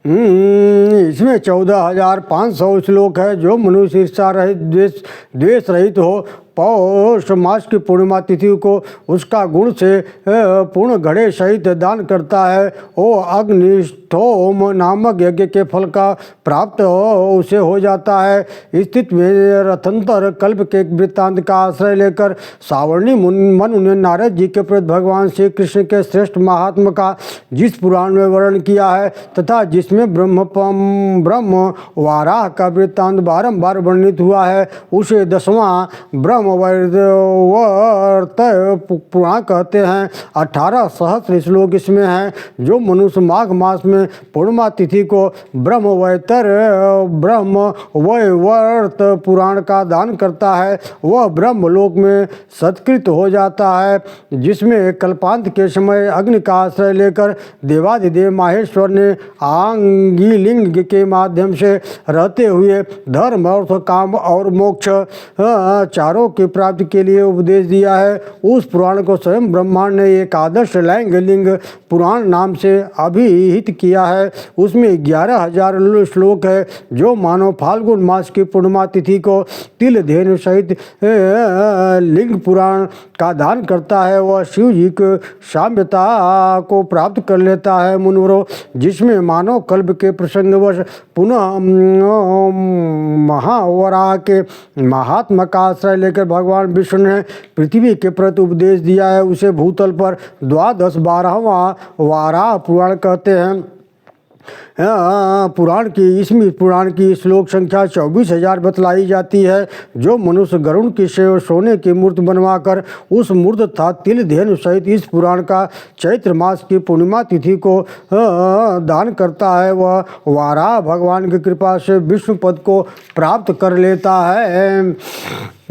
इसमें 14,500 श्लोक है। जो मनुष्य ईर्ष्या रहित, द्वेष रहित हो, पौष मास की पूर्णिमा तिथि को उसका गुण से पूर्ण घड़े सहित दान करता है, वो अग्निष्ठोम नामक यज्ञ के फल का प्राप्त उसे हो जाता है। स्थित में रथंतर कल्प के वृत्तांत का आश्रय लेकर सावर्णी मनु ने नारद जी के प्रति भगवान श्री कृष्ण के श्रेष्ठ महात्मा का जिस पुराण में वर्णन किया है तथा जिसमें ब्रह्म वाराह का वृत्तांत बारंबार वर्णित हुआ है, उसे 10वां ब्रह्मवर्त पुराण कहते हैं। 18 सहस्र श्लोक इसमें हैं। जो मनुष्य माघ मास में पूर्णिमा तिथि को ब्रह्मवर्त पुराण का दान करता है, वह ब्रह्मलोक में सत्कृत हो जाता है, जिसमें कल्पांत के समय अग्नि का आश्रय लेकर देवाधिदेव माहेश्वर ने आंगीलिंग के माध्यम से रहते हुए धर्म, अर्थ, काम और मोक्ष चारों की प्राप्ति के लिए उपदेश दिया है। उस पुराण को स्वयं ब्रह्मांड ने एक आदर्श लैंगलिंग पुराण नाम से अभिहित किया है। उसमें 11,000 श्लोक है। जो मानव फाल्गुन मास की पूर्णिमा तिथि को तिल धेनु सहित लिंग पुराण का दान करता है, वह शिव जी की साम्यता को प्राप्त कर लेता है। मुनिवरों, जिसमें मानव कल्प के प्रसंगवश पुनः महावराह के महात्मा का आश्रय लेकर भगवान विष्णु ने पृथ्वी के प्रति उपदेश दिया है, उसे भूतल पर 12वां वाराह पुराण कहते हैं। इसमें पुराण की श्लोक संख्या 24,000 बतलाई जाती है। जो मनुष्य गरुड़ की सोने की मूर्ति बनवाकर उस मूर्त तथा तिल धेनु सहित इस पुराण का चैत्र मास की पूर्णिमा तिथि को दान करता है, वह वाराह भगवान की कृपा से विष्णु पद को प्राप्त कर लेता है,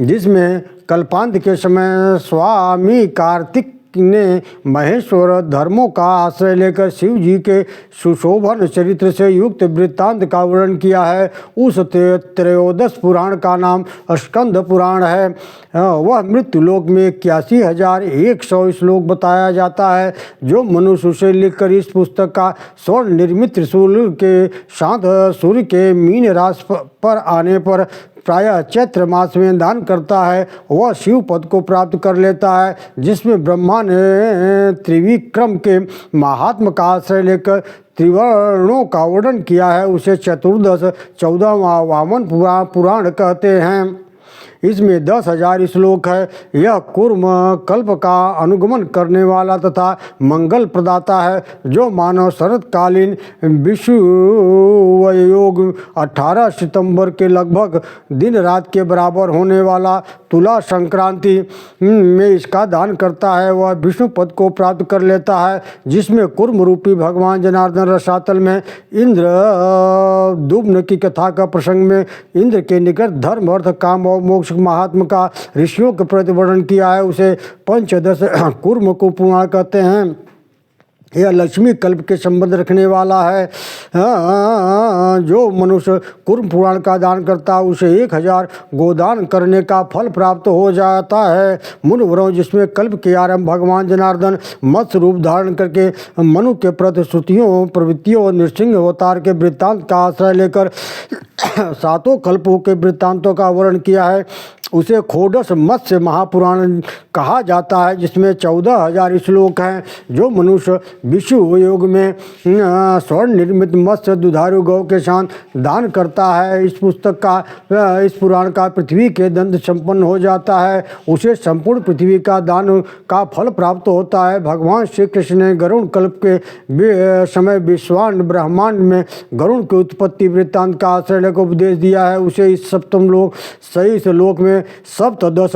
जिसमें कल्पांत के समय स्वामी कार्तिक ने महेश्वर धर्मों का आश्रय लेकर शिव जी के सुशोभन चरित्र से युक्त वृत्तांत का वर्णन किया है। उस त्रयोदश पुराण का नाम स्कंद पुराण है। वह मृत्युलोक में 81,100 श्लोक बताया जाता है। जो मनुष्य उसे लिखकर इस पुस्तक का स्वर्ण निर्मित त्रिशूल के साथ सूर्य के मीन राशि पर आने पर प्रायः चैत्र मास में दान करता है, वह शिव पद को प्राप्त कर लेता है, जिसमें ब्रह्मा ने त्रिविक्रम के महात्मा का आश्रय लेकर त्रिवर्णों का वर्णन किया है, उसे चतुर्दश 14वां वामन पुराण कहते हैं। इसमें 10,000 श्लोक है। यह कूर्म कल्प का अनुगमन करने वाला तथा मंगल प्रदाता है। जो मानव शरतकालीन विषुवयोग 18 सितंबर के लगभग दिन रात के बराबर होने वाला तुला संक्रांति में इसका दान करता है, वह विष्णु पद को प्राप्त कर लेता है, जिसमें कूर्म रूपी भगवान जनार्दन रसातल में इंद्र दुम्न की कथा का प्रसंग में इंद्र के निकट धर्म, अर्थ, काम और मोक्ष महात्मा का ऋषियों के प्रति वर्णन किया है, उसे पंचदश कूर्म को पुराण कहते हैं। यह लक्ष्मी कल्प के संबंध रखने वाला है। जो मनुष्य कूर्म पुराण का दान करता है, उसे 1,000 गोदान करने का फल प्राप्त हो जाता है। मुनिवरों, जिसमें कल्प के आरंभ भगवान जनार्दन मत्स्य रूप धारण करके मनु के प्रति श्रुतियों, प्रवृत्तियों और नृसिंह अवतार के वृत्तांत का आश्रय लेकर 7 कल्पों के वृत्तांतों का वर्णन किया है, उसे खोडश मत्स्य महापुराण कहा जाता है, जिसमें 14,000 श्लोक हैं। जो मनुष्य विषुव योग में स्वर्ण निर्मित मत्स्य दुधारू गौ के साथ दान करता है, इस पुराण का पृथ्वी के दंड संपन्न हो जाता है, उसे संपूर्ण पृथ्वी का दान का फल प्राप्त होता है। भगवान श्री कृष्ण ने गरुड़ कल्प के समय विश्वान ब्रह्मांड में गरुड़ की उत्पत्ति वृत्तांत का आश्रय लेकर उपदेश दिया है, उसे इस सप्तम लोक सही लोक में सप्तदश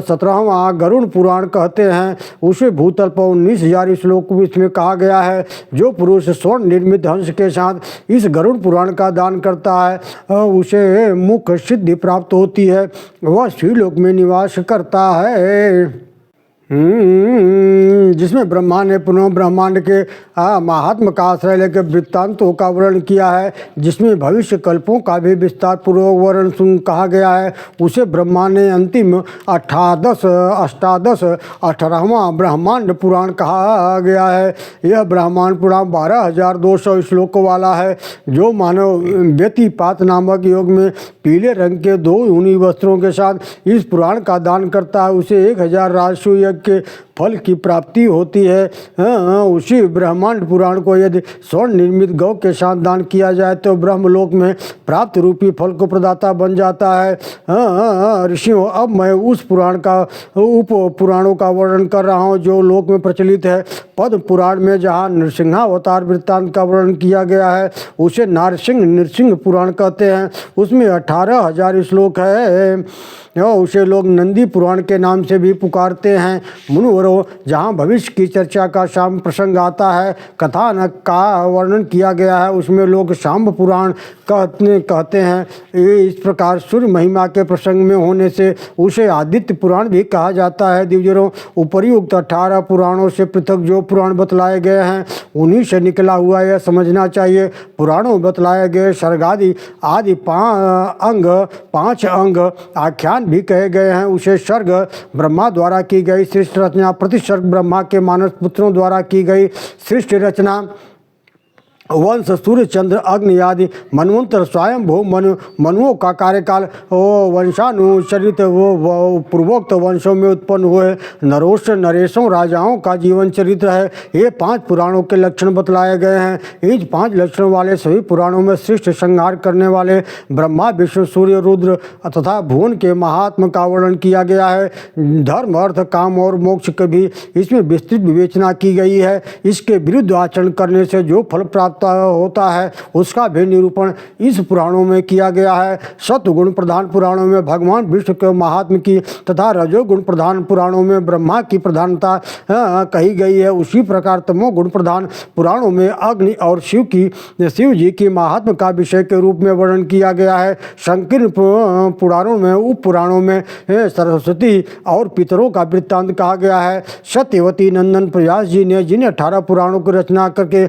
17वां गरुड़ पुराण कहते हैं। उसे भूतल पर 19,000 श्लोक इसमें कहा गया है। जो पुरुष स्वर्ण निर्मित हंस के साथ इस गरुड़ पुराण का दान करता है, उसे मुख्य सिद्धि प्राप्त होती है, वह शिवलोक में निवास करता है। जिसमें ब्रह्मा ने पुनः ब्रह्मांड के महात्म का आश्रय लेकर वृत्तांतों का वर्णन किया है, जिसमें भविष्य कल्पों का भी विस्तार पूर्वक वर्णन सुन कहा गया है। उसे ब्रह्मा ने अंतिम अष्टादश 18वां ब्रह्मांड पुराण कहा गया है। यह ब्रह्मांड पुराण 12,200 श्लोकों वाला है, जो मानव व्यतिपात नामक योग में पीले रंग के 2 ऊनी वस्त्रों के साथ इस पुराण का दान करता है, उसे 1000 राजसूय यज्ञ के फल की प्राप्ति होती है। उसी ब्रह्मांड पुराण को यदि स्वर्ण निर्मित गौ के साथ दान किया जाए तो ब्रह्मलोक में प्राप्त रूपी फल को प्रदाता बन जाता है। ऋषियों, अब मैं उस पुराण का उप पुराणों का वर्णन कर रहा हूँ जो लोक में प्रचलित है। पद्म पुराण में जहाँ नृसिंहावतार वृत्तांत का वर्णन किया गया है, उसे नृसिंह पुराण कहते हैं। उसमें 18,000 श्लोक है। उसे लोग नंदी पुराण के नाम से भी पुकारते हैं। मुनिवरों, जहाँ भविष्य की चर्चा का शाम प्रसंग आता है, कथानक का वर्णन किया गया है, उसमें लोग शाम्ब पुराण कहते हैं। इस प्रकार सूर्य महिमा के प्रसंग में होने से उसे आदित्य पुराण भी कहा जाता है। दिव्यजनों, उपर्युक्त 18 पुराणों से पृथक जो पुराण बतलाए गए हैं, उन्हीं से निकला हुआ यह समझना चाहिए। पुराणों में बतलाए गए सर्गादि आदि 5 अंग आख्यान भी कहे गए हैं। उसे सर्ग ब्रह्मा द्वारा की गई सृष्टि रचना, प्रतिसर्ग ब्रह्मा के मानस पुत्रों द्वारा की गई सृष्टि रचना, वंश, सूर्य, चंद्र, अग्नि आदि मनवंतर, स्वयंभू मनुओं का कार्यकाल, वंशानुचरित पूर्वोक्त वंशों में उत्पन्न हुए नरेशों राजाओं का जीवन चरित्र है। ये 5 पुराणों के लक्षण बतलाए गए हैं। इन 5 लक्षणों वाले सभी पुराणों में सृष्टि संहार करने वाले ब्रह्मा, विष्णु, सूर्य, रुद्र तथा भुवन के महात्मा का वर्णन किया गया है। धर्म, अर्थ, काम और मोक्ष की भी इसमें विस्तृत विवेचना की गई है। इसके विरुद्ध आचरण करने से जो फल प्राप्त होता है उसका भी निरूपण इस पुराणों में किया गया है। सत्वगुण प्रधान पुराणों में भगवान विष्णु के महात्म की तथा रजोगुण प्रधान पुराणों में ब्रह्मा की प्रधानता कही गई है। उसी प्रकार तमोगुण प्रधान पुराणों में अग्नि और शिव जी की महात्म का विषय के रूप में वर्णन किया गया है। संकीर्ण पुराणों में उप पुराणों में सरस्वती और पितरों का वृत्तांत कहा गया है। सत्यवती नंदन व्यास जी ने जिन 18 पुराणों की रचना करके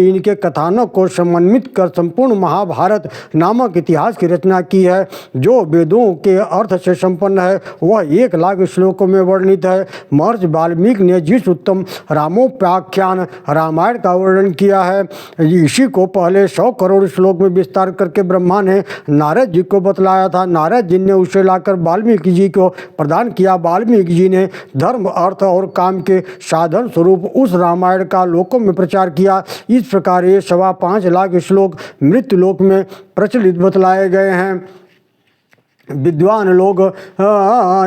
इनके कथानक को समन्वित कर संपूर्ण महाभारत नामक इतिहास की रचना की है, जो वेदों के अर्थ से संपन्न है, वह 1 लाख श्लोकों में वर्णित है। महर्षि वाल्मीकि ने जिस उत्तम रामोपाख्यान रामायण का वर्णन किया है, इसी को पहले 100 करोड़ श्लोक में विस्तार करके ब्रह्मा ने नारद जी को बतलाया था। नारद जी ने उसे लाकर वाल्मीकि जी को प्रदान किया। वाल्मीकि जी ने धर्म, अर्थ और काम के साधन स्वरूप उस रामायण का लोकों में प्रचार किया। इस प्रकार ये 5.25 लाख श्लोक मृत्यु लोक में प्रचलित बतलाए गए हैं। विद्वान लोग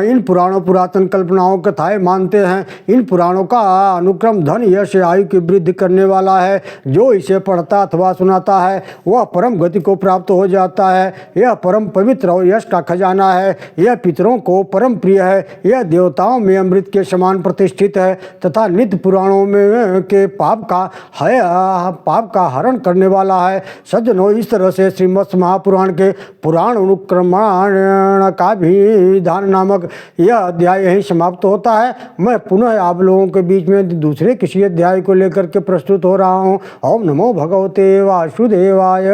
इन पुराणों पुरातन कल्पनाओं कथाएं मानते हैं। इन पुराणों का अनुक्रम धन, यश, आयु की वृद्धि करने वाला है। जो इसे पढ़ता अथवा सुनाता है वह परम गति को प्राप्त हो जाता है। यह परम पवित्र और यश का खजाना है। यह पितरों को परम प्रिय है। यह देवताओं में अमृत के समान प्रतिष्ठित है तथा नित्य पुराणों में के पाप का हरण करने वाला है। सज्जनों, इस तरह से श्रीमद् महापुराण के पुराण अनुक्रमण का विधान नामक यह अध्याय यहीं समाप्त होता है। मैं पुनः आप लोगों के बीच में दूसरे किसी अध्याय को लेकर के प्रस्तुत हो रहा हूँ। ओम नमो भगवते वासुदेवाय।